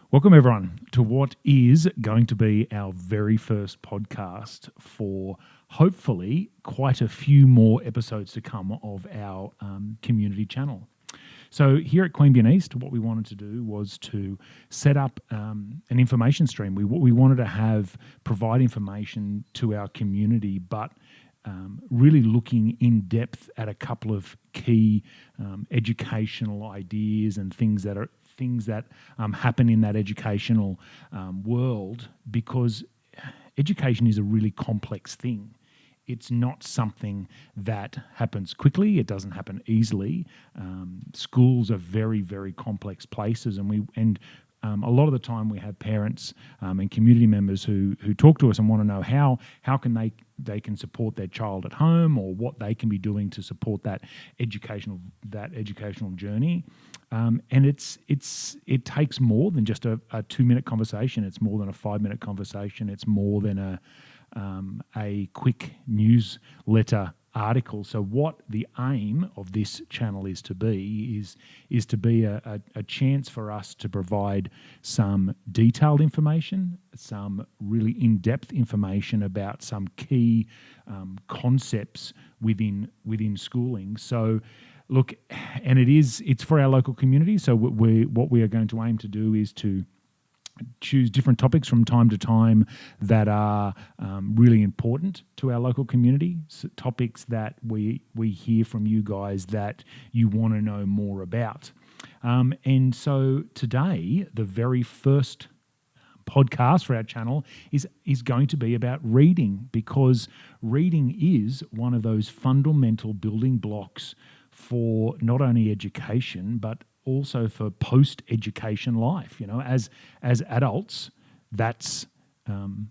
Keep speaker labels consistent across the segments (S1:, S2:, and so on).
S1: Welcome, everyone, to what is going to be our very first podcast for hopefully quite a few more episodes to come of our community channel. So here at Queanbeyan East, what we wanted to do was to set up an information stream. We wanted to provide information to our community, but really looking in depth at a couple of key educational ideas and things that happen in that educational world, because education is a really complex thing. It's not something that happens quickly. It doesn't happen easily. Schools are very, very complex places, and a lot of the time we have parents and community members who talk to us and want to know how can they can support their child at home, or what they can be doing to support that educational journey. And it takes more than just a 2-minute conversation. It's more than a 5-minute conversation. It's more than a quick newsletter article. So what the aim of this channel is to be a chance for us to provide some detailed information, some really in-depth information about some key concepts within schooling. So look, and it's for our local community. So what we are going to aim to do is to choose different topics from time to time that are really important to our local community, so topics that we hear from you guys that you want to know more about. And so today, the very first podcast for our channel is going to be about reading, because reading is one of those fundamental building blocks for not only education, but also for post-education life. As adults, that's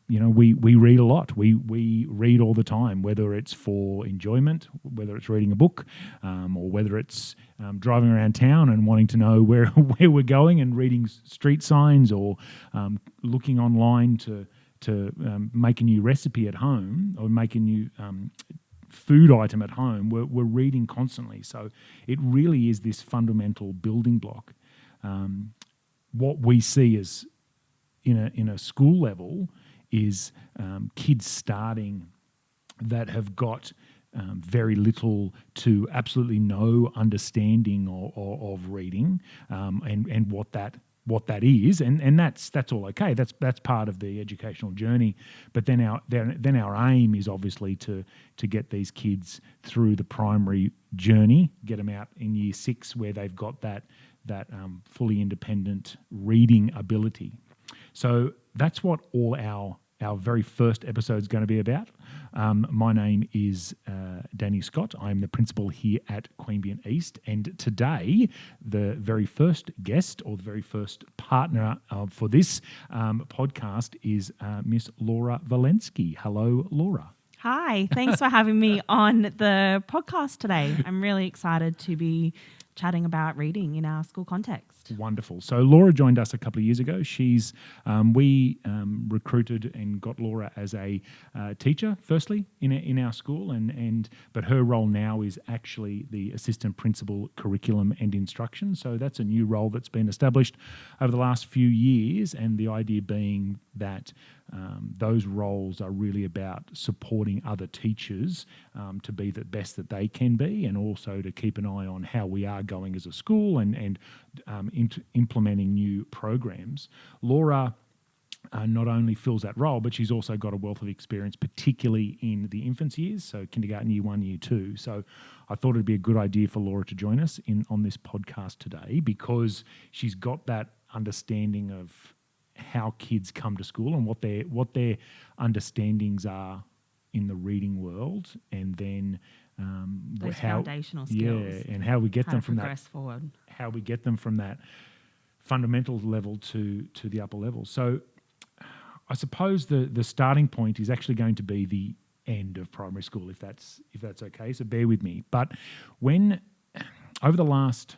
S1: we read a lot. We read all the time, whether it's for enjoyment, whether it's reading a book, or whether it's driving around town and wanting to know where we're going and reading street signs, or looking online to make a new recipe at home, or make a new food item at home. We're reading constantly. So it really is this fundamental building block. What we see as in a school level is kids starting that have got very little to absolutely no understanding of reading, and what that is, and that's all okay. That's part of the educational journey. But then our aim is obviously to get these kids through the primary journey, get them out in year 6 where they've got that fully independent reading ability. So that's what all our very first episode is going to be about. My name is Danny Scott. I'm the principal here at Queanbeyan East, and today the very first guest, or the very first partner for this podcast, is Miss Laura Vilensky. Hello, Laura.
S2: Hi, thanks for having me on the podcast today. I'm really excited to be chatting about reading in our school context.
S1: Wonderful. So Laura joined us a couple of years ago. We recruited and got Laura as a teacher, firstly, in our school, but her role now is actually the assistant principal curriculum and instruction. So that's a new role that's been established over the last few years, and the idea being that those roles are really about supporting other teachers to be the best that they can be, and also to keep an eye on how we are going as a school and implementing new programs. Laura not only fills that role, but she's also got a wealth of experience, particularly in the infancy years, so kindergarten, year 1, year 2. So I thought it'd be a good idea for Laura to join us on this podcast today, because she's got that understanding of how kids come to school and what their understandings are in the reading world, and then
S2: those foundational skills,
S1: and how we get them from that
S2: forward.
S1: How we get them from that fundamental level to the upper level. So I suppose the starting point is actually going to be the end of primary school, if that's okay. So bear with me. But when over the last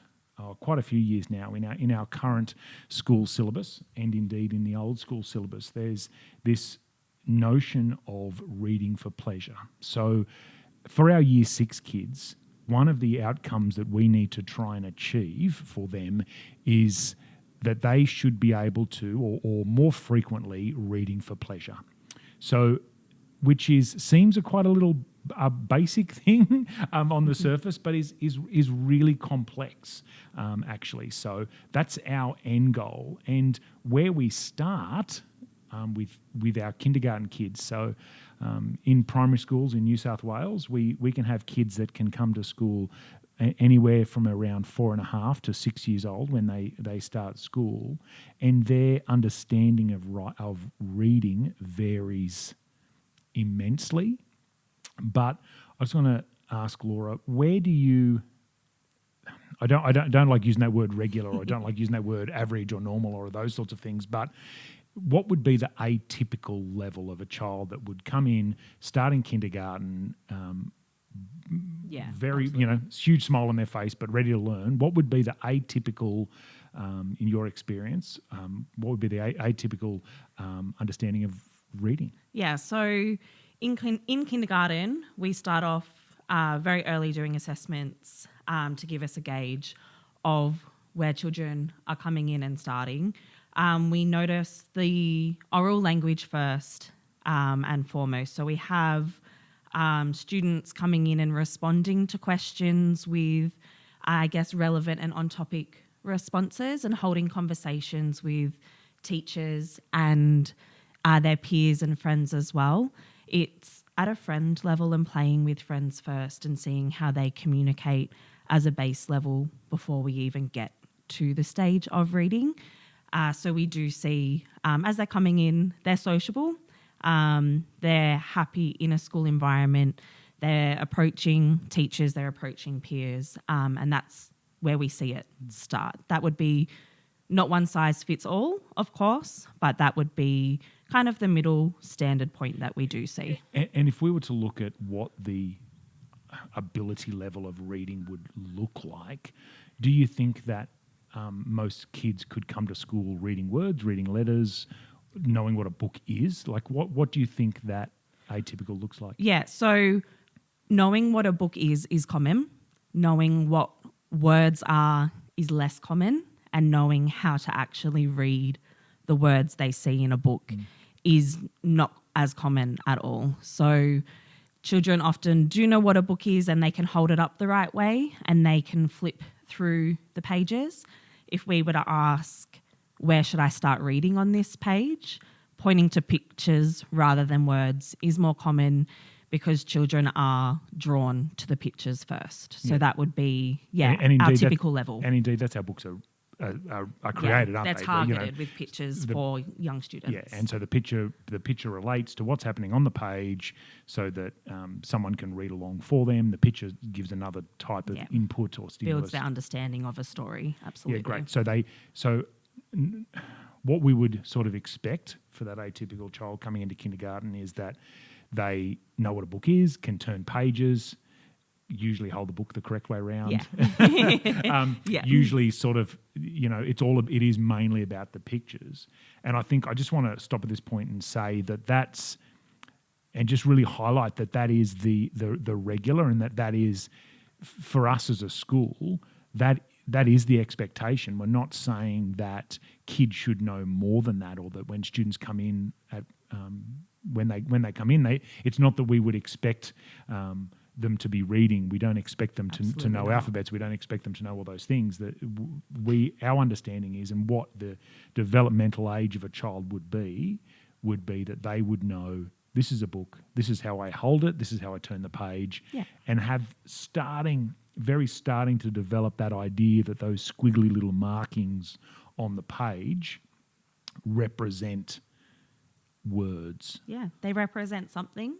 S1: quite a few years now, in our current school syllabus, and indeed in the old school syllabus, there's this notion of reading for pleasure. So for our year 6 kids, one of the outcomes that we need to try and achieve for them is that they should be able to, or more frequently, reading for pleasure. So, which seems quite a little basic thing on the surface, but is really complex actually. So that's our end goal, and where we start with our kindergarten kids. So in primary schools in New South Wales, we can have kids that can come to school anywhere from around 4.5 to 6 years old when they start school, and their understanding of reading varies immensely. But I just want to ask Laura, where do you? I don't like using that word regular, or I don't like using that word average or normal or those sorts of things. But what would be the atypical level of a child that would come in, starting kindergarten, very
S2: absolutely.
S1: huge smile on their face, but ready to learn? What would be the atypical, in your experience? What would be the atypical understanding of reading?
S2: Yeah, so in kindergarten, we start off very early doing assessments to give us a gauge of where children are coming in and starting. We notice the oral language first and foremost. So we have students coming in and responding to questions with, I guess, relevant and on-topic responses, and holding conversations with teachers and their peers and friends as well. It's at a friend level and playing with friends first and seeing how they communicate as a base level before we even get to the stage of reading. So we do see, as they're coming in, they're sociable, they're happy in a school environment, they're approaching teachers, they're approaching peers, and that's where we see it start. That would be not one size fits all, of course, but that would be kind of the middle standard point that we do see.
S1: And if we were to look at what the ability level of reading would look like, do you think that most kids could come to school reading words, reading letters, knowing what a book is? Like, what do you think that atypical looks like?
S2: Yeah, so knowing what a book is common. Knowing what words are is less common, and knowing how to actually read the words they see in a book is not as common at all. So children often do know what a book is, and they can hold it up the right way and they can flip through the pages. If we were to ask, where should I start reading on this page? Pointing to pictures rather than words is more common because children are drawn to the pictures first. So that would be, our typical level.
S1: And indeed, that's how books are created, aren't
S2: they're
S1: they?
S2: targeted with pictures for young students.
S1: Yeah, and so the picture relates to what's happening on the page, so that someone can read along for them. The picture gives another type of input or stimulus.
S2: Builds their understanding of a story. Absolutely.
S1: Yeah, great. So what we would sort of expect for that atypical child coming into kindergarten is that they know what a book is, can turn pages, usually hold the book the correct way around.
S2: Yeah.
S1: Usually sort of, it is mainly about the pictures. And I think I just want to stop at this point and say and just really highlight that is the regular, and that is, for us as a school, that is the expectation. We're not saying that kids should know more than that, or that when students come in when they come in, it's not that we would expect them to be reading. We don't expect them to know alphabets. We don't expect them to know all those things. That our understanding is, and what the developmental age of a child would be that they would know, this is a book, this is how I hold it, this is how I turn the page, and have starting to develop that idea that those squiggly little markings on the page represent words.
S2: Yeah, they represent something,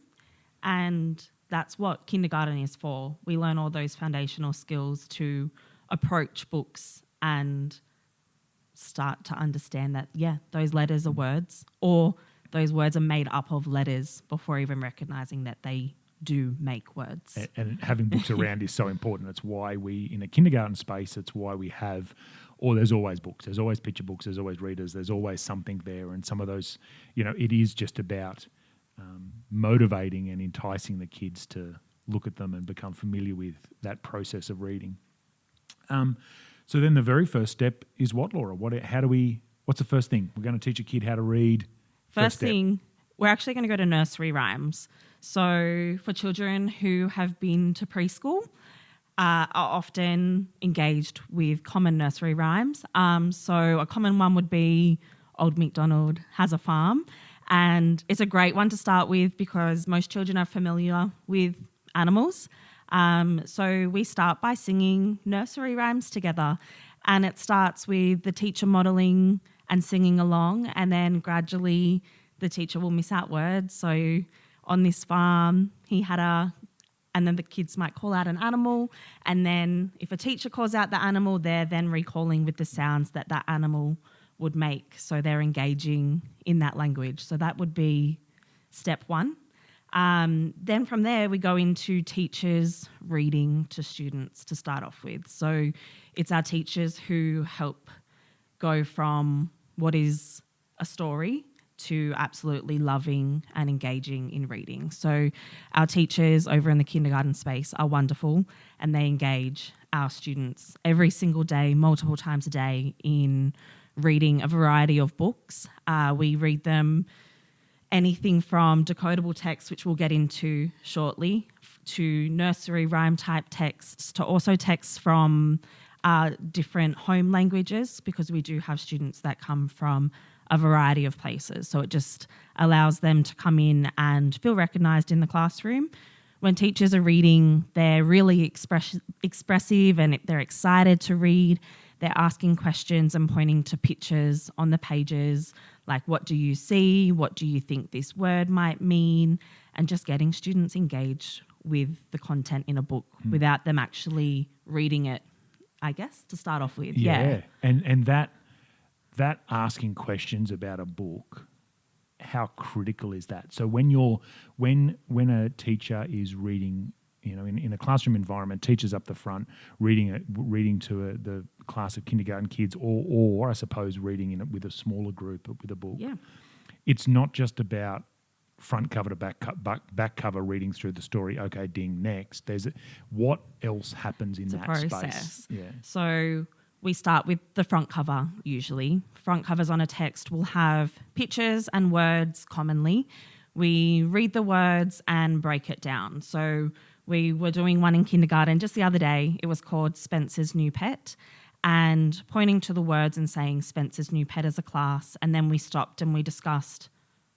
S2: and that's what kindergarten is for. We learn all those foundational skills to approach books and start to understand that, those letters are words, or those words are made up of letters, before even recognizing that they do make words.
S1: And having books around is so important. It's why in a kindergarten space, it's why we have, there's always books, there's always picture books, there's always readers, there's always something there. And some of those, it is just about motivating and enticing the kids to look at them and become familiar with that process of reading. So then the very first step is what, Laura? What's the first thing? We're going to teach a kid how to read.
S2: First
S1: step.
S2: thing, we're actually going to go to nursery rhymes. So for children who have been to preschool, are often engaged with common nursery rhymes. So a common one would be Old MacDonald Has a Farm. And it's a great one to start with because most children are familiar with animals. So we start by singing nursery rhymes together. And it starts with the teacher modelling and singing along, and then gradually the teacher will miss out words. So on this farm, he had a... And then the kids might call out an animal. And then if a teacher calls out the animal, they're then recalling with the sounds that that animal would make. So they're engaging in that language. So that would be step one. Then from there, we go into teachers reading to students to start off with. So it's our teachers who help go from what is a story to absolutely loving and engaging in reading. So our teachers over in the kindergarten space are wonderful, and they engage our students every single day, multiple times a day, in reading a variety of books. We read them anything from decodable text, which we'll get into shortly, to nursery rhyme type texts, to also texts from different home languages, because we do have students that come from a variety of places. So it just allows them to come in and feel recognised in the classroom. When teachers are reading, they're really expressive and they're excited to read. They're asking questions and pointing to pictures on the pages, like what do you see? What do you think this word might mean? And just getting students engaged with the content in a book without them actually reading it, I guess, to start off with. Yeah.
S1: And that asking questions about a book, how critical is that? So when a teacher is reading, in a classroom environment, teachers up the front reading to the class of kindergarten kids, or I suppose reading with a smaller group with a book.
S2: Yeah.
S1: It's not just about front cover to back cover reading through the story. Okay, ding, next. There's what else happens in
S2: It's
S1: that
S2: a process.
S1: space? Yeah.
S2: So we start with the front cover usually. Front covers on a text will have pictures and words commonly. We read the words and break it down. So we were doing one in kindergarten just the other day. It was called Spencer's New Pet, and pointing to the words and saying Spencer's new pet as a class. And then we stopped and we discussed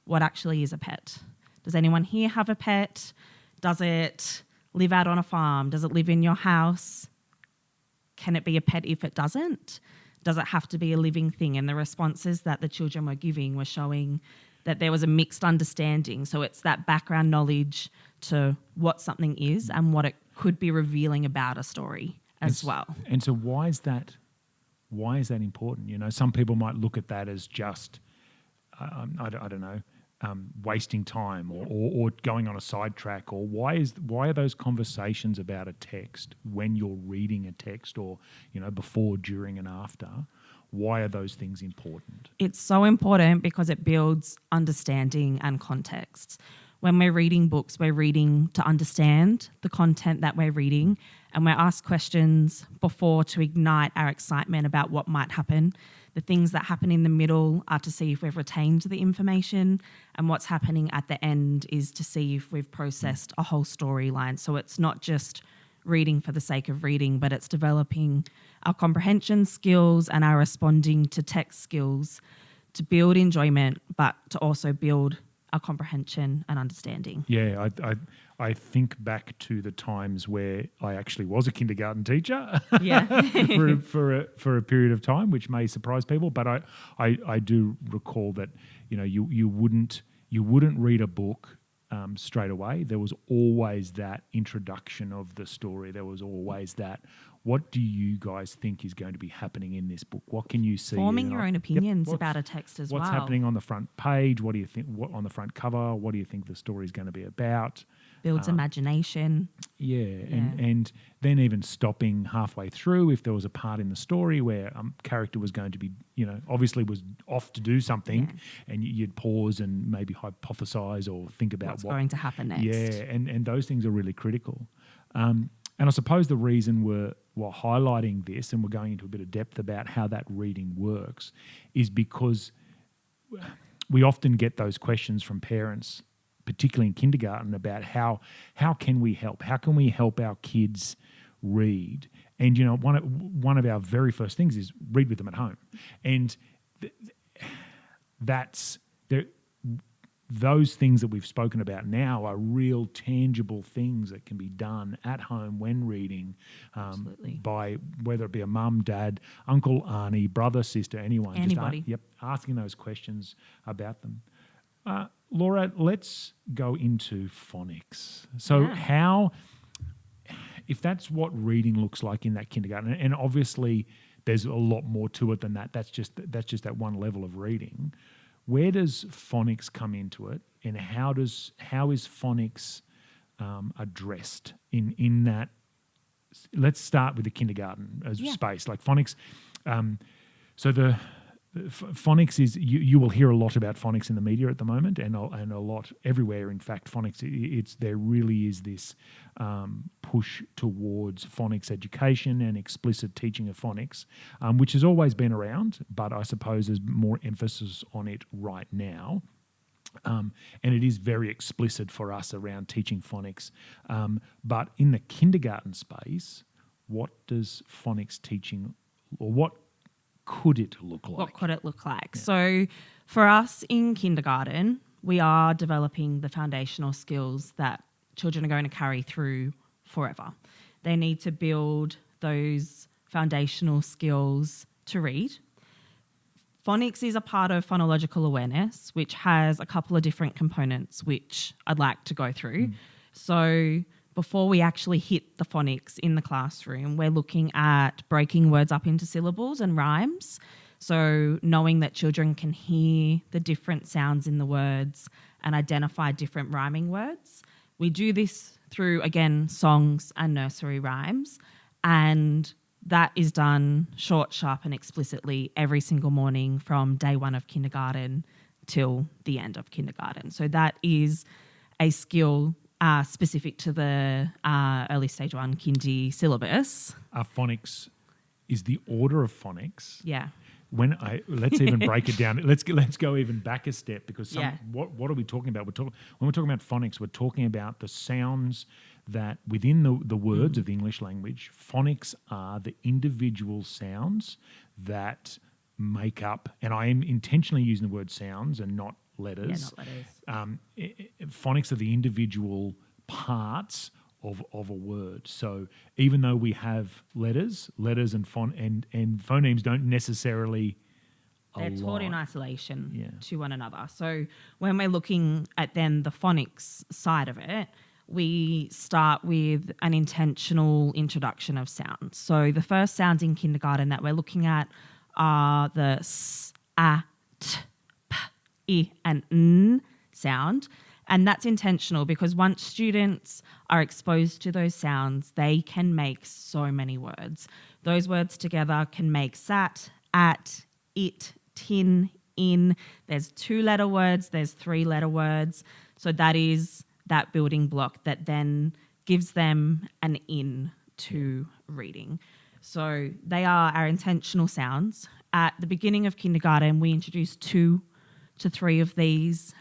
S2: what actually is a pet. Does anyone here have a pet? Does it live out on a farm? Does it live in your house? Can it be a pet if it doesn't? Does it have to be a living thing? And the responses that the children were giving were showing that there was a mixed understanding. So it's that background knowledge to what something is and what it could be revealing about a story as well.
S1: And so why is that important? Some people might look at that as just, I don't know, wasting time or going on a sidetrack, or why are those conversations about a text when you're reading a text, or before, during and after, why are those things important?
S2: It's so important because it builds understanding and context. When we're reading books, we're reading to understand the content that we're reading, and we're asked questions before to ignite our excitement about what might happen. The things that happen in the middle are to see if we've retained the information, and what's happening at the end is to see if we've processed a whole storyline. So it's not just reading for the sake of reading, but it's developing our comprehension skills and our responding to text skills to build enjoyment, but to also build our comprehension and understanding.
S1: Yeah, I think back to the times where I actually was a kindergarten teacher.
S2: Yeah.
S1: for a period of time, which may surprise people, but I do recall that you wouldn't read a book straight away. There was always that introduction of the story. There was always that. What do you guys think is going to be happening in this book? What can you see?
S2: Forming your own opinions about a text as well.
S1: What's happening on the front page? What do you think? What on the front cover? What do you think the story is going to be about?
S2: Builds imagination.
S1: Yeah. And then even stopping halfway through if there was a part in the story where a character was going to be, obviously was off to do something, and you'd pause and maybe hypothesize or think about
S2: what's going to happen next.
S1: Yeah, and those things are really critical. And I suppose the reason we're highlighting this and we're going into a bit of depth about how that reading works is because we often get those questions from parents, particularly in kindergarten, about how can we help? How can we help our kids read? And, you know, one of our very first things is read with them at home. And that's there. Those things that we've spoken about now are real tangible things that can be done at home when reading by whether it be a mum, dad, uncle, auntie, brother, sister, anyone.
S2: Anybody.
S1: Just asking those questions about them. Laura, let's go into phonics. So if that's what reading looks like in that kindergarten, and obviously there's a lot more to it than that. That's just that one level of reading. Where does phonics come into it, and how is phonics addressed in that? Let's start with the kindergarten as space, like phonics. So the phonics is you will hear a lot about phonics in the media at the moment, and a lot everywhere. In fact, phonics there really is this push towards phonics education and explicit teaching of phonics, which has always been around, but I suppose there's more emphasis on it right now. And it is very explicit for us around teaching phonics. But in the kindergarten space, what does phonics teaching, or what could it look like?
S2: What could it look like? Yeah. So for us in kindergarten, we are developing the foundational skills that children are going to carry through forever. They need to build those foundational skills to read. Phonics is a part of phonological awareness, which has a couple of different components, which I'd like to go through. So before we actually hit the phonics in the classroom, we're looking at breaking words up into syllables and rhymes. So knowing that children can hear the different sounds in the words and identify different rhyming words. We do this through, again, songs and nursery rhymes, and that is done short, sharp and explicitly every single morning from day one of kindergarten till the end of kindergarten. So that is a skill specific to the early stage 1 kindy syllabus.
S1: Phonics is the order of phonics.
S2: Yeah.
S1: Let's even break it down. Let's go even back a step, because what are we talking about? When we're talking about phonics, we're talking about the sounds that within the words of the English language. Phonics are the individual sounds that make up, and I am intentionally using the word sounds and not letters.
S2: Yeah, not letters.
S1: Phonics are the individual parts of a word. So even though we have letters and phonemes don't necessarily
S2: they're taught in isolation to one another. So when we're looking at then the phonics side of it, we start with an intentional introduction of sounds. So the first sounds in kindergarten that we're looking at are the s, a, t, p, I, and n sound. And that's intentional because once students are exposed to those sounds, they can make so many words. Those words together can make sat, at, it, tin, in. There's 2-letter words, there's 3-letter words. So that is that building block that then gives them an in to reading. So they are our intentional sounds. At the beginning of kindergarten, we introduce 2 to 3 of these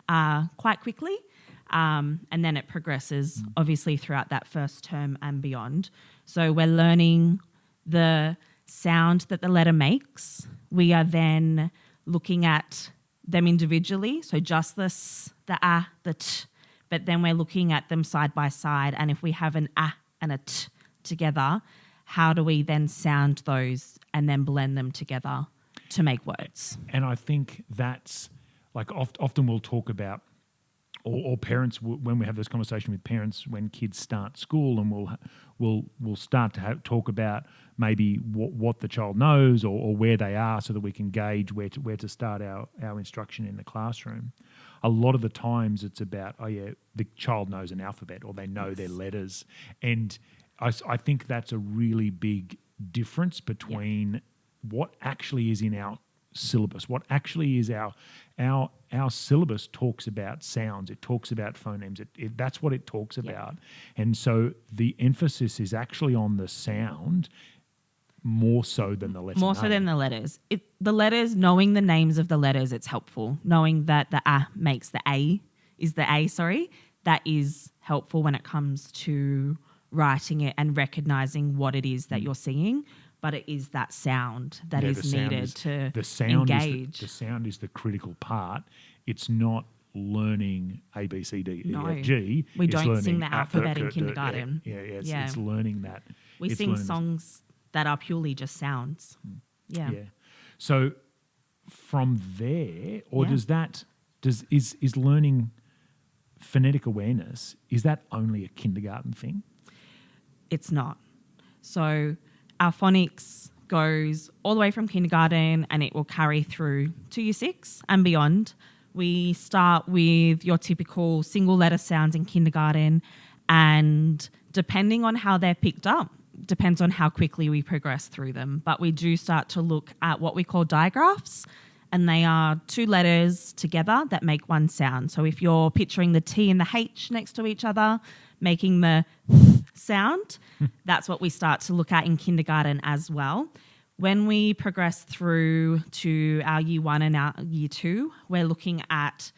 S2: quite quickly. And then it progresses, obviously, throughout that first term and beyond. So we're learning the sound that the letter makes. We are then looking at them individually, so just the s, the a, the t, but then we're looking at them side by side. And if we have an a and a t together, how do we then sound those and then blend them together to make words?
S1: And I think that's, like, often we'll talk about, or parents, when we have this conversation with parents when kids start school, and we'll start to talk about maybe what the child knows or where they are, so that we can gauge where to start our instruction in the classroom. A lot of the times it's about, the child knows an alphabet, or they know their letters. And I think that's a really big difference between what actually is in our syllabus. What actually is our syllabus talks about sounds. It talks about phonemes. That's what it talks about. And so the emphasis is actually on the sound more so than the letter.
S2: More so than the letters. The letters, knowing the names of the letters, it's helpful. Knowing that the A makes the A, that is helpful when it comes to writing it and recognizing what it is that you're singing. But it is that sound that is needed to engage.
S1: The sound is the critical part. It's not learning A, B, C, D, E, F, G.
S2: We don't sing the alphabet in kindergarten.
S1: It's learning that.
S2: We sing songs that are purely just sounds. Yeah.
S1: So from there, or is learning phonetic awareness, is that only a kindergarten thing?
S2: It's not. So our phonics goes all the way from kindergarten and it will carry through to year 6 and beyond. We start with your typical single letter sounds in kindergarten, and depending on how they're picked up, depends on how quickly we progress through them. But we do start to look at what we call digraphs, and they are 2 letters together that make one sound. So if you're picturing the T and the H next to each other, making the sound, that's what we start to look at in kindergarten as well. When we progress through to our year 1 and our year 2, we're looking at,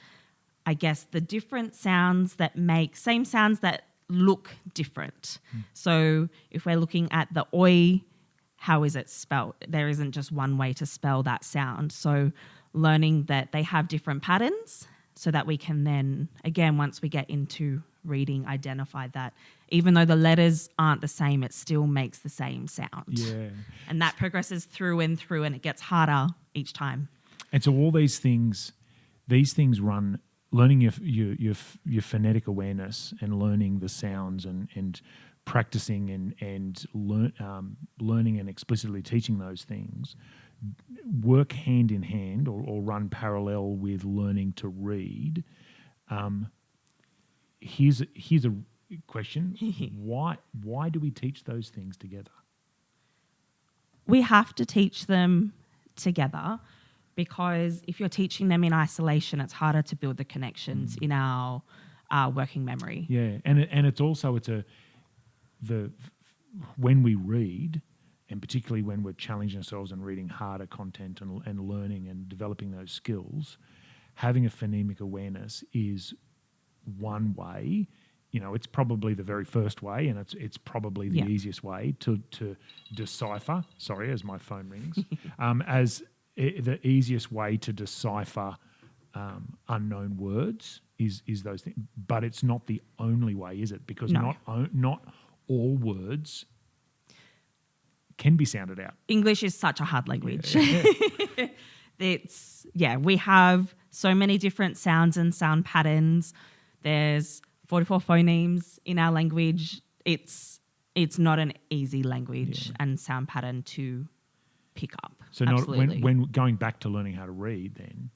S2: I guess, the different sounds that make same sounds that look different. So if we're looking at the oi, how is it spelled? There isn't just one way to spell that sound. So learning that they have different patterns so that we can then, again, once we get into reading, identify that even though the letters aren't the same, it still makes the same sound.
S1: Yeah.
S2: And that progresses through and through, and it gets harder each time.
S1: And so all these things run, learning your phonetic awareness and learning the sounds and practicing and learning and explicitly teaching those things work hand in hand or run parallel with learning to read. Here's a question. Why do we teach those things together?
S2: We have to teach them together because if you're teaching them in isolation, it's harder to build the connections in our working memory.
S1: Yeah, and it's also when we read, and particularly when we're challenging ourselves and reading harder content and learning and developing those skills, having a phonemic awareness is one way. You know, it's probably the very first way, and it's probably the easiest way to decipher. Sorry, as my phone rings, the easiest way to decipher unknown words is those things. But it's not the only way, is it? Because not all words can be sounded out.
S2: English is such a hard language. We have so many different sounds and sound patterns. There's 44 phonemes in our language. It's not an easy language and sound pattern to pick up.
S1: So when going back to learning how to read, then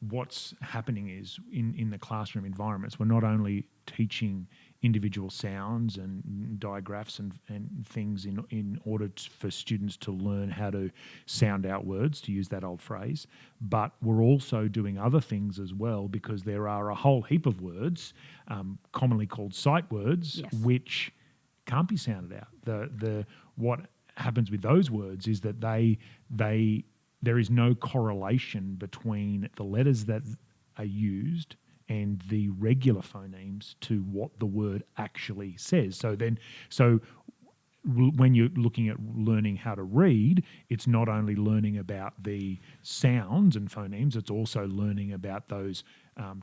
S1: what's happening is in the classroom environments, we're not only teaching individual sounds and digraphs and things in order for students to learn how to sound out words, to use that old phrase, but we're also doing other things as well, because there are a whole heap of words, commonly called sight words, which can't be sounded out. What happens with those words is that there is no correlation between the letters that are used and the regular phonemes to what the word actually says. So when you're looking at learning how to read, it's not only learning about the sounds and phonemes, it's also learning about those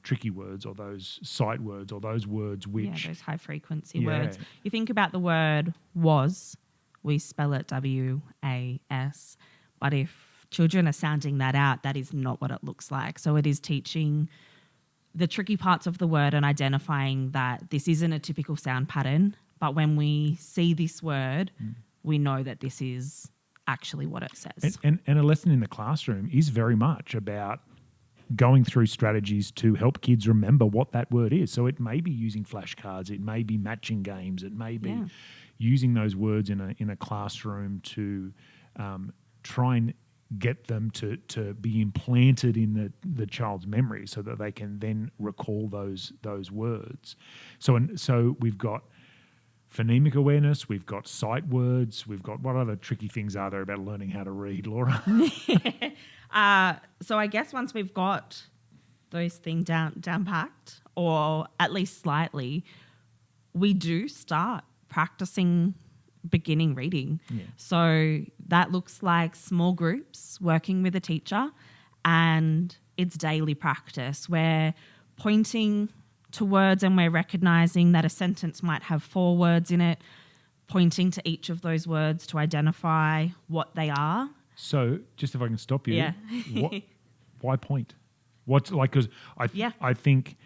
S1: tricky words or those sight words or those words which...
S2: Yeah, those high frequency words. You think about the word was, we spell it W-A-S, but if children are sounding that out, that is not what it looks like. So it is teaching the tricky parts of the word and identifying that this isn't a typical sound pattern, but when we see this word, we know that this is actually what it says.
S1: And a lesson in the classroom is very much about going through strategies to help kids remember what that word is. So it may be using flashcards, it may be matching games, it may be using those words in a classroom to try and get them to be implanted in the child's memory so that they can then recall those words. So we've got phonemic awareness, we've got sight words, we've got, what other tricky things are there about learning how to read, Laura?
S2: So I guess once we've got those things down packed, or at least slightly, we do start practicing beginning reading.
S1: Yeah.
S2: So that looks like small groups working with a teacher, and it's daily practice. We're pointing to words and we're recognizing that a sentence might have 4 words in it, pointing to each of those words to identify what they are.
S1: So just if I can stop you,
S2: Yeah.
S1: why point? What's like, because I think,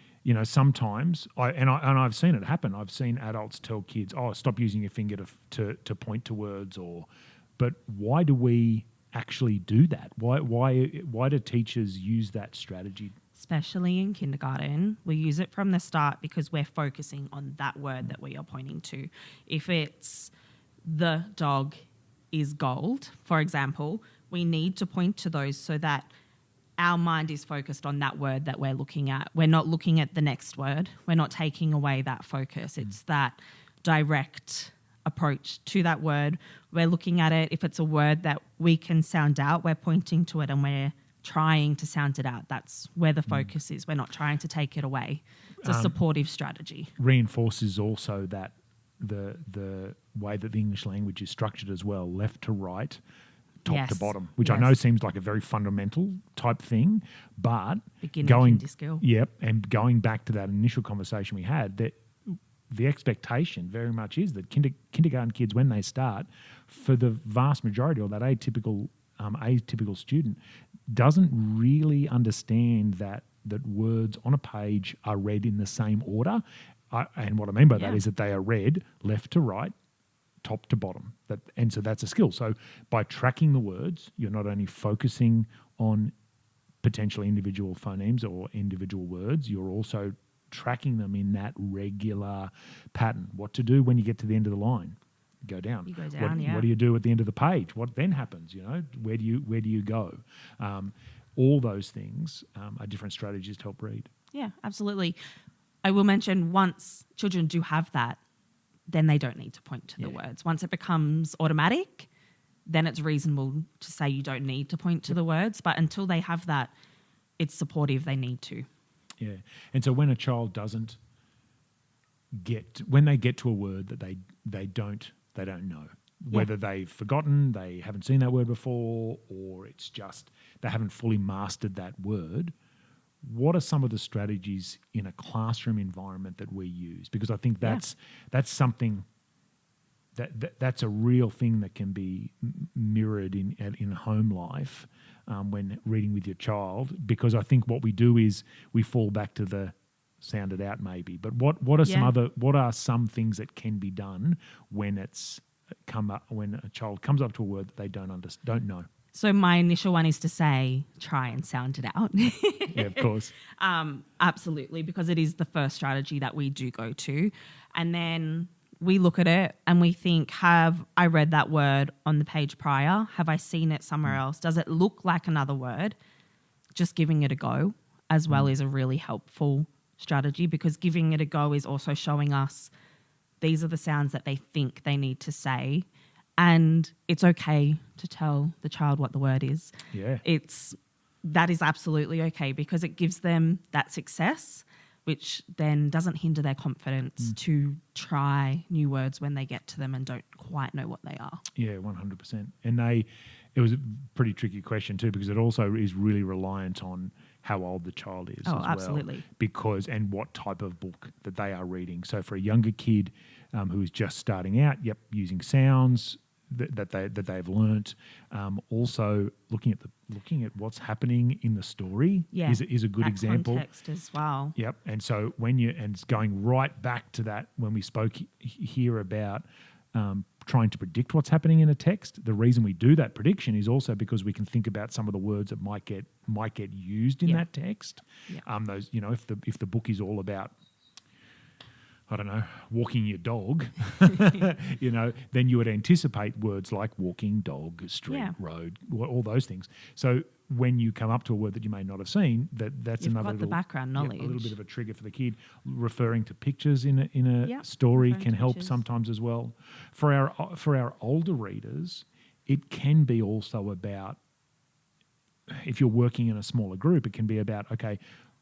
S1: sometimes I've seen it happen. I've seen adults tell kids, "Oh, stop using your finger to point to words," but why do we actually do that? Why do teachers use that strategy?
S2: Especially in kindergarten, we use it from the start because we're focusing on that word that we are pointing to. If it's the dog is gold, for example, we need to point to those so that our mind is focused on that word that we're looking at. We're not looking at the next word. We're not taking away that focus. It's that direct approach to that word. We're looking at it. If it's a word that we can sound out, we're pointing to it and we're trying to sound it out. That's where the focus is. We're not trying to take it away. It's a supportive strategy.
S1: Reinforces also that the way that the English language is structured as well, left to right, top to bottom, which I know seems like a very fundamental type thing, but
S2: Beginning skill.
S1: Yep, and going back to that initial conversation we had, that the expectation very much is that kindergarten kids, when they start, for the vast majority, or that atypical student, doesn't really understand that words on a page are read in the same order. And what I mean by that is that they are read left to right, top to bottom. And so that's a skill. So by tracking the words, you're not only focusing on potentially individual phonemes or individual words, you're also tracking them in that regular pattern. What to do when you get to the end of the line? Go down.
S2: You go down,
S1: what do you do at the end of the page? What then happens? Where do you go? All those things are different strategies to help read.
S2: Yeah, absolutely. I will mention, once children do have that, then they don't need to point to the words. Once it becomes automatic, then it's reasonable to say you don't need to point to the words. But until they have that, it's supportive. They need to.
S1: Yeah. And so when a child when they get to a word that they don't know, whether they've forgotten, they haven't seen that word before, or it's just they haven't fully mastered that word, what are some of the strategies in a classroom environment that we use? Because I think that's something that's a real thing that can be mirrored in home life when reading with your child. Because I think what we do is we fall back to the sound it out maybe. But what are some things that can be done when when a child comes up to a word that they don't know?
S2: So my initial one is to say, try and sound it out.
S1: Yeah, of course.
S2: Absolutely, because it is the first strategy that we do go to. And then we look at it and we think, have I read that word on the page prior? Have I seen it somewhere else? Does it look like another word? Just giving it a go as well is a really helpful strategy, because giving it a go is also showing us these are the sounds that they think they need to say. And it's okay to tell the child what the word is.
S1: Yeah.
S2: That is absolutely okay, because it gives them that success, which then doesn't hinder their confidence to try new words when they get to them and don't quite know what they are.
S1: Yeah, 100%. And it was a pretty tricky question too, because it also is really reliant on how old the child is as well.
S2: Absolutely.
S1: And what type of book that they are reading. So for a younger kid who is just starting out, using sounds that they've learnt. Also looking at what's happening in the story is a good example.
S2: Context as well.
S1: Yep. And so it's going right back to that when we spoke here about trying to predict what's happening in a text. The reason we do that prediction is also because we can think about some of the words that might get used in that text.
S2: Yeah.
S1: If the book is all about, I don't know, walking your dog, then you would anticipate words like walking, dog, street,
S2: Yeah.
S1: road, all those things. So when you come up to a word that you may not have seen, that's
S2: You've
S1: another
S2: got the
S1: little,
S2: background
S1: a
S2: knowledge.
S1: little bit of a trigger for the kid. Referring to pictures in a
S2: Yep,
S1: story
S2: referring
S1: can
S2: to
S1: help
S2: pictures.
S1: sometimes as well. For our older readers, it can be also about, if you're working in a smaller group, it can be about, okay,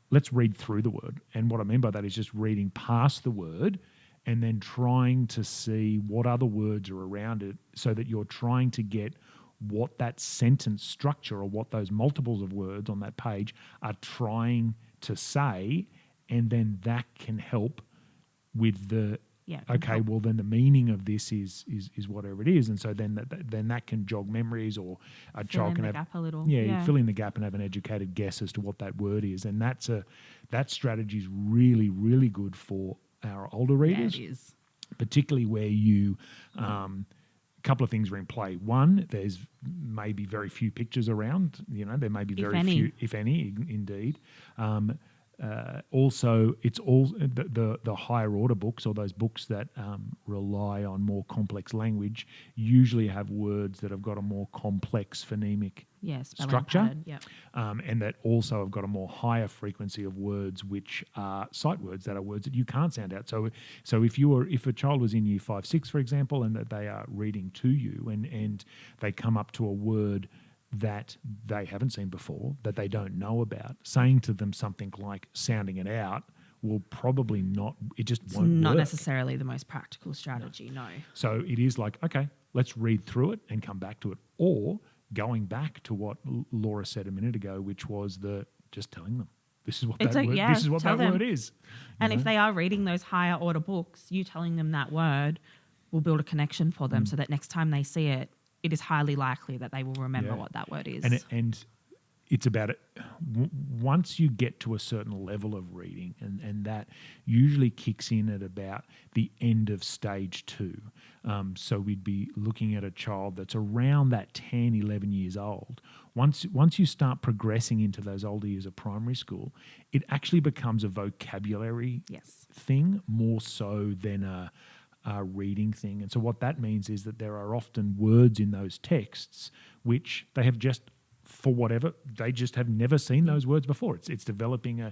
S1: let's read through the word. And what I mean by that is just reading past the word and then trying to see what other words are around it, so that you're trying to get what that sentence structure or what those multiples of words on that page are trying to say, and then that can help with the
S2: Yeah,
S1: okay, well then the meaning of this is whatever it is, and so then that can jog memories, or a
S2: Fill
S1: child
S2: in
S1: can
S2: the
S1: have
S2: gap a little.
S1: you
S2: Yeah.
S1: fill in the gap and have an educated guess as to what that word is, and that strategy is really, really good for our older readers,
S2: Yeah, it is.
S1: particularly where you. A couple of things are in play. One, there's maybe very few pictures around. There may be very
S2: any.
S1: few, if any, indeed. Also, it's all the higher order books, or those books that rely on more complex language, usually have words that have got a more complex phonemic
S2: Yeah, spelling
S1: structure,
S2: pattern. Yep.
S1: and that also have got a more higher frequency of words which are sight words, that are words that you can't sound out. So if a child was in year 5, 6, for example, and that they are reading to you, and they come up to a word that they haven't seen before, that they don't know about, saying to them something like sounding it out will probably not, it just
S2: It's
S1: won't
S2: not
S1: work.
S2: necessarily the most practical strategy, no.
S1: So it is like, okay, let's read through it and come back to it. Or going back to what Laura said a minute ago, which was just telling them, this is what
S2: It's
S1: that
S2: like,
S1: word,
S2: yeah,
S1: this is what
S2: tell
S1: that
S2: them.
S1: word is.
S2: And if they are reading those higher order books, you telling them that word will build a connection for them, so that next time they see it, it is highly likely that they will remember what that word is.
S1: And it's about it. Once you get to a certain level of reading, and that usually kicks in at about the end of stage 2. So we'd be looking at a child that's around that 10, 11 years old. Once you start progressing into those older years of primary school, it actually becomes a vocabulary thing more so than a reading thing. And so what that means is that there are often words in those texts which they have just, for whatever, they just have never seen those words before. It's developing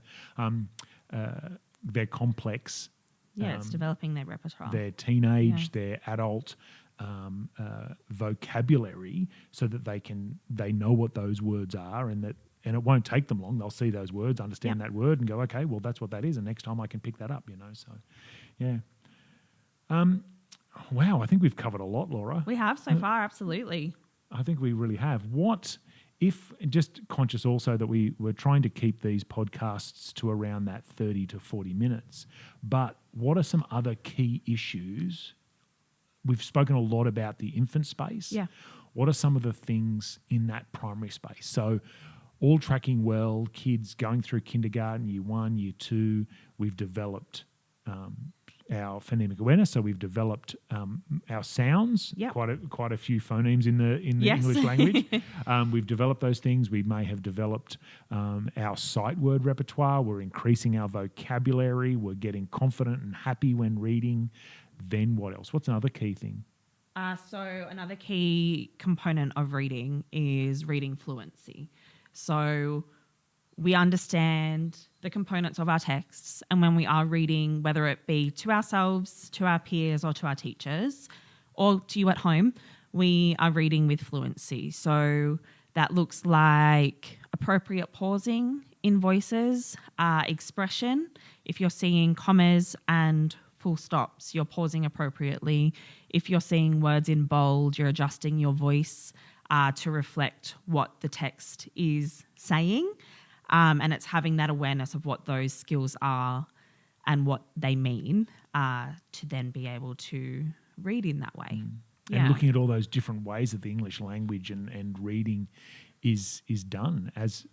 S1: their complex.
S2: It's developing their repertoire.
S1: Their teenage, their adult vocabulary, so that they know what those words are, and it won't take them long. They'll see those words, understand that word, and go, okay, well, that's what that is, and next time I can pick that up, So, yeah. Wow, I think we've covered a lot, Laura.
S2: We have so far, absolutely.
S1: I think we really have. What if, just conscious also that we're trying to keep these podcasts to around that 30 to 40 minutes, but what are some other key issues? We've spoken a lot about the infant space.
S2: Yeah.
S1: What are some of the things in that primary space? So all tracking well, kids going through kindergarten, year 1, year 2, we've developed our phonemic awareness, so we've developed our sounds. Quite a few phonemes in the English language. We've developed those things. We may have developed our sight word repertoire. We're increasing our vocabulary. We're getting confident and happy when reading. Then what else? What's another key thing?
S2: So another key component of reading is reading fluency. So we understand the components of our texts, and when we are reading, whether it be to ourselves, to our peers, or to our teachers, or to you at home, we are reading with fluency. So that looks like appropriate pausing in voices, expression. If you're seeing commas and full stops, you're pausing appropriately. If you're seeing words in bold, you're adjusting your voice to reflect what the text is saying. And it's having that awareness of what those skills are and what they mean to then be able to read in that way.
S1: And looking at all those different ways that the English language and reading is done as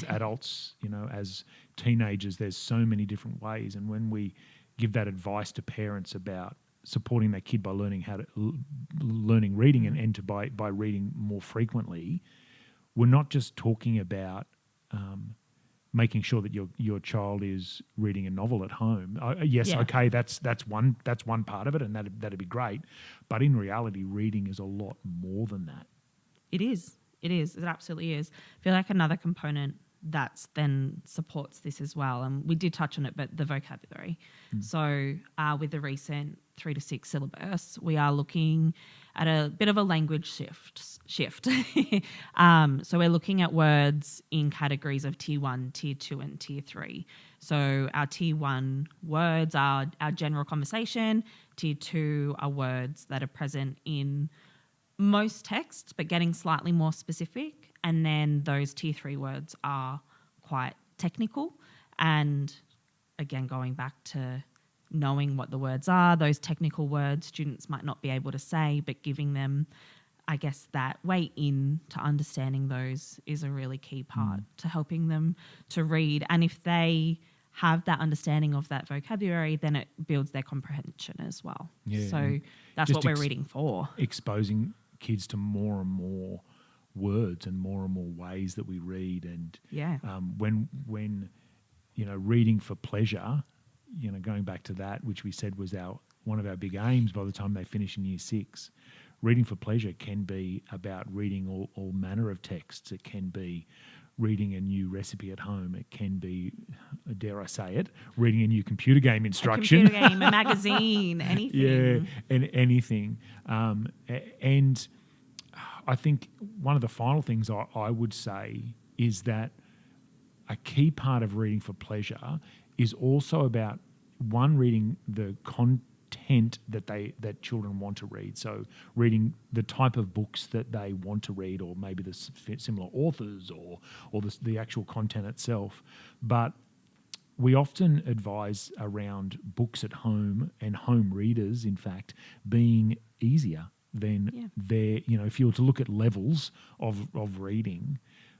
S1: adults, as teenagers, there's so many different ways. And when we give that advice to parents about supporting their kid by learning learning reading and by reading more frequently, we're not just talking about making sure that your child is reading a novel at home. Yes,
S2: Yeah.
S1: okay, that's one part of it, and that'd be great. But in reality, reading is a lot more than that.
S2: It is. It is. It absolutely is. I feel like another component that's then supports this as well, and we did touch on it, but the vocabulary. So with the recent 3 to 6 syllabus, we are looking at a bit of a language shift. So we're looking at words in categories of Tier 1, Tier 2 and Tier 3. So our Tier 1 words are our general conversation. Tier 2 are words that are present in most texts, but getting slightly more specific. And then those Tier 3 words are quite technical. And again, going back to knowing what the words are, those technical words students might not be able to say, but giving them, I guess, that way in to understanding those is a really key part to helping them to read. And if they have that understanding of that vocabulary, then it builds their comprehension as well.
S1: Yeah,
S2: So that's
S1: just
S2: what we're reading for.
S1: Exposing kids to more and more words and more ways that we read. And
S2: Yeah.
S1: when reading for pleasure, going back to that, which we said was one of our big aims by the time they finish in Year 6, reading for pleasure can be about reading all manner of texts. It can be reading a new recipe at home. It can be, dare I say it, reading a new computer game instruction.
S2: A computer game, a magazine, anything.
S1: Yeah, and anything. And I think one of the final things I would say is that a key part of reading for pleasure is also about, one, reading the content that children want to read. So reading the type of books that they want to read, or maybe the similar authors, or the actual content itself. But we often advise around books at home and home readers, in fact, being easier than if you were to look at levels of reading,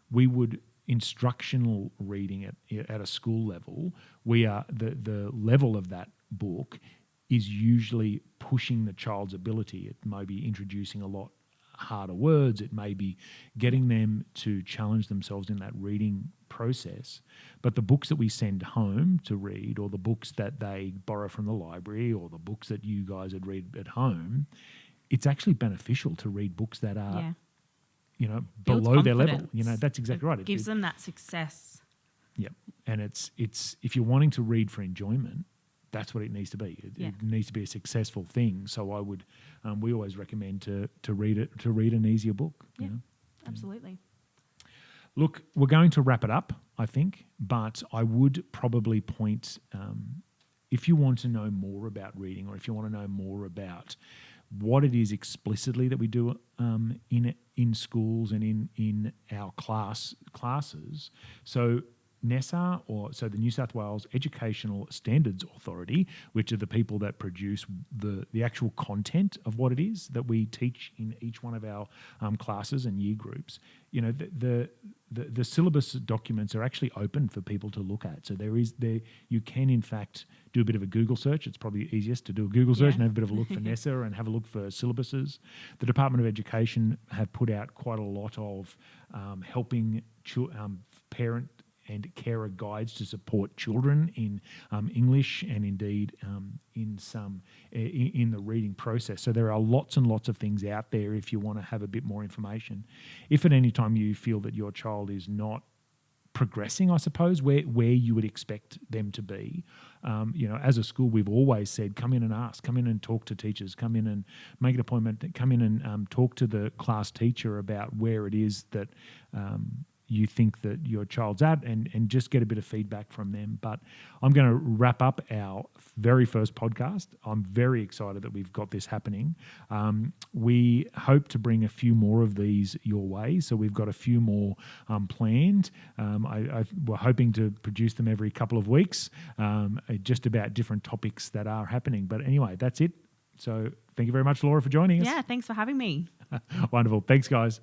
S1: we would instructional reading at a school level, we are the level of that book is usually pushing the child's ability. It may be introducing a lot harder words. It may be getting them to challenge themselves in that reading process. But the books that we send home to read, or the books that they borrow from the library, or the books that you guys would read at home, it's actually beneficial to read books that are,
S2: Builds
S1: below their level.
S2: confidence.
S1: That's exactly right.
S2: It gives them that success.
S1: Yeah, and it's if you're wanting to read for enjoyment, that's what it needs to be. It needs to be a successful thing. So I would, we always recommend to read an easier book.
S2: Yeah, absolutely.
S1: Look, we're going to wrap it up, I think, but I would probably point, if you want to know more about reading, or if you want to know more about what it is explicitly that we do in schools and in our classes. So NESA, so the New South Wales Educational Standards Authority, which are the people that produce the actual content of what it is that we teach in each one of our classes and year groups. The syllabus documents are actually open for people to look at. So you can in fact do a bit of a Google search. It's probably easiest to do a Google search and have a bit of a look for NESA and have a look for syllabuses. The Department of Education have put out quite a lot of helping parent and carer guides to support children in English, and indeed in the reading process. So there are lots and lots of things out there if you want to have a bit more information. If at any time you feel that your child is not progressing, I suppose, where you would expect them to be, as a school, we've always said, come in and ask, come in and talk to teachers, come in and make an appointment, come in and talk to the class teacher about where it is that you think that your child's at, and just get a bit of feedback from them. But I'm going to wrap up our very first podcast. I'm very excited that we've got this happening. We hope to bring a few more of these your way. So we've got a few more planned. We're hoping to produce them every couple of weeks, just about different topics that are happening. But anyway, that's it. So thank you very much, Laura, for joining us.
S2: Yeah, thanks for having me.
S1: Wonderful. Thanks, guys.